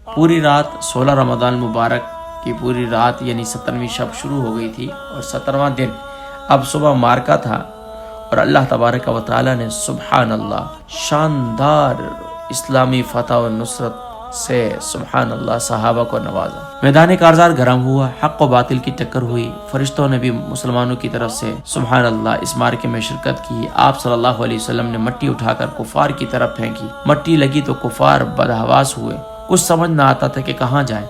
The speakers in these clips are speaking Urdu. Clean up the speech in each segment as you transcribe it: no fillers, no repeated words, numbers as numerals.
پوری رات 16 رمضان المبارک کی پوری رات یعنی 17ویں شب شروع ہو گئی تھی اور 17واں دن اب صبح مارکا تھا، اور اللہ تبارک و تعالی نے سبحان اللہ شاندار اسلامی فتح و نصرت سے سبحان اللہ صحابہ کو نوازا۔ میدان کارزار گرم ہوا، حق و باطل کی ٹکر ہوئی، فرشتوں نے بھی مسلمانوں کی طرف سے سبحان اللہ اس معرکے میں شرکت کی۔ آپ صلی اللہ علیہ وسلم نے مٹی اٹھا کر کفار کی طرف پھینکی، مٹی لگی تو کفار بدحواس ہوئے، کچھ سمجھ نہ آتا تھا کہ کہاں جائیں،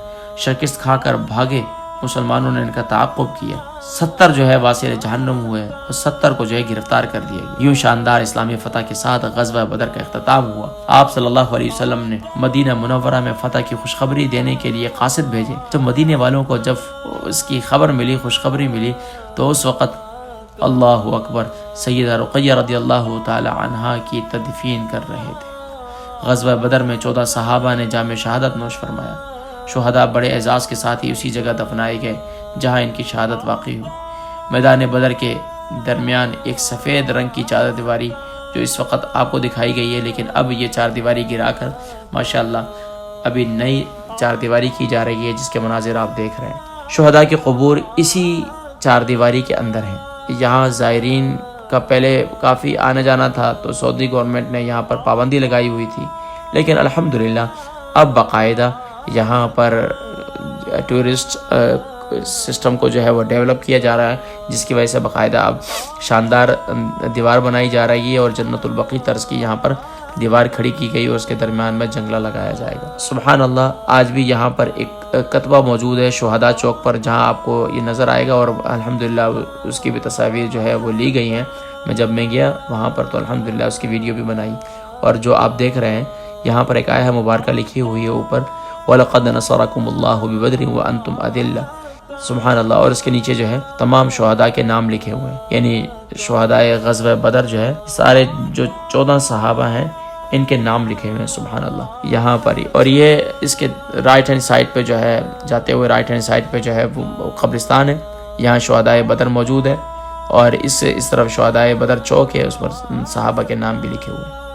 شکست کھا کر بھاگے۔ مسلمانوں نے ان کا تعاقب کیا، 70 جو ہے واسر جہنم ہوئے اور 70 کو جو ہے گرفتار کر دیا گیا۔ یوں شاندار اسلامی فتح کے ساتھ غزوہ بدر کا اختتام ہوا۔ آپ صلی اللہ علیہ وسلم نے مدینہ منورہ میں فتح کی خوشخبری دینے کے لیے قاصد بھیجے۔ تو مدینے والوں کو جب اس کی خبر ملی، خوشخبری ملی، تو اس وقت اللہ اکبر سیدہ رقیہ رضی اللہ تعالی عنہا کی تدفین کر رہے تھے۔ غزوہ بدر میں 14 صحابہ نے جام شہادت نوش فرمایا۔ شہداء بڑے اعزاز کے ساتھ ہی اسی جگہ دفنائے گئے جہاں ان کی شہادت واقع ہوئی۔ میدان بدر کے درمیان ایک سفید رنگ کی چادر دیواری جو اس وقت آپ کو دکھائی گئی ہے، لیکن اب یہ چار دیواری گرا کر ماشاءاللہ ابھی نئی چار دیواری کی جا رہی ہے، جس کے مناظر آپ دیکھ رہے ہیں۔ شہداء کے قبور اسی چار دیواری کے اندر ہیں۔ یہاں زائرین کا پہلے کافی آنا جانا تھا، تو سعودی گورنمنٹ نے یہاں پر پابندی لگائی ہوئی تھی، لیکن الحمدللہ اب باقاعدہ یہاں پر ٹورسٹ سسٹم کو جو ہے وہ ڈیولپ کیا جا رہا ہے، جس کی وجہ سے باقاعدہ اب شاندار دیوار بنائی جا رہی ہے، اور جنت البقیع طرز کی یہاں پر دیوار کھڑی کی گئی اور اس کے درمیان میں جنگلہ لگایا جائے گا۔ سبحان اللہ، آج بھی یہاں پر ایک کتبہ موجود ہے شہداء چوک پر، جہاں آپ کو یہ نظر آئے گا، اور الحمدللہ اس کی بھی تصاویر جو ہے وہ لی گئی ہیں۔ جب میں گیا وہاں پر تو الحمدللہ اس کی ویڈیو بھی بنائی، اور جو آپ دیکھ رہے ہیں یہاں پر ایک آیہ مبارکہ لکھی ہوئی ہے اوپر، وَلَقَدْ نَصَرَكُمُ اللَّهُ بِبَدْرٍ وَأَنْتُمْ أَذِلَّةٌ۔ سبحان اللہ، اور اس کے نیچے جو ہے تمام شہداء کے نام لکھے ہوئے ہیں، یعنی شہداء غزوہ بدر جو ہے سارے جو 14 صحابہ ہیں ان کے نام لکھے ہوئے ہیں۔ سبحان اللہ یہاں پر ہی، اور یہ اس کے رائٹ ہینڈ سائڈ پہ جو ہے جاتے ہوئے رائٹ ہینڈ سائڈ پہ جو ہے وہ قبرستان ہے، یہاں شہداء بدر موجود ہے، اور اس طرف شہداء بدر چوک ہے، اس پر صحابہ کے نام بھی لکھے ہوئے ہیں۔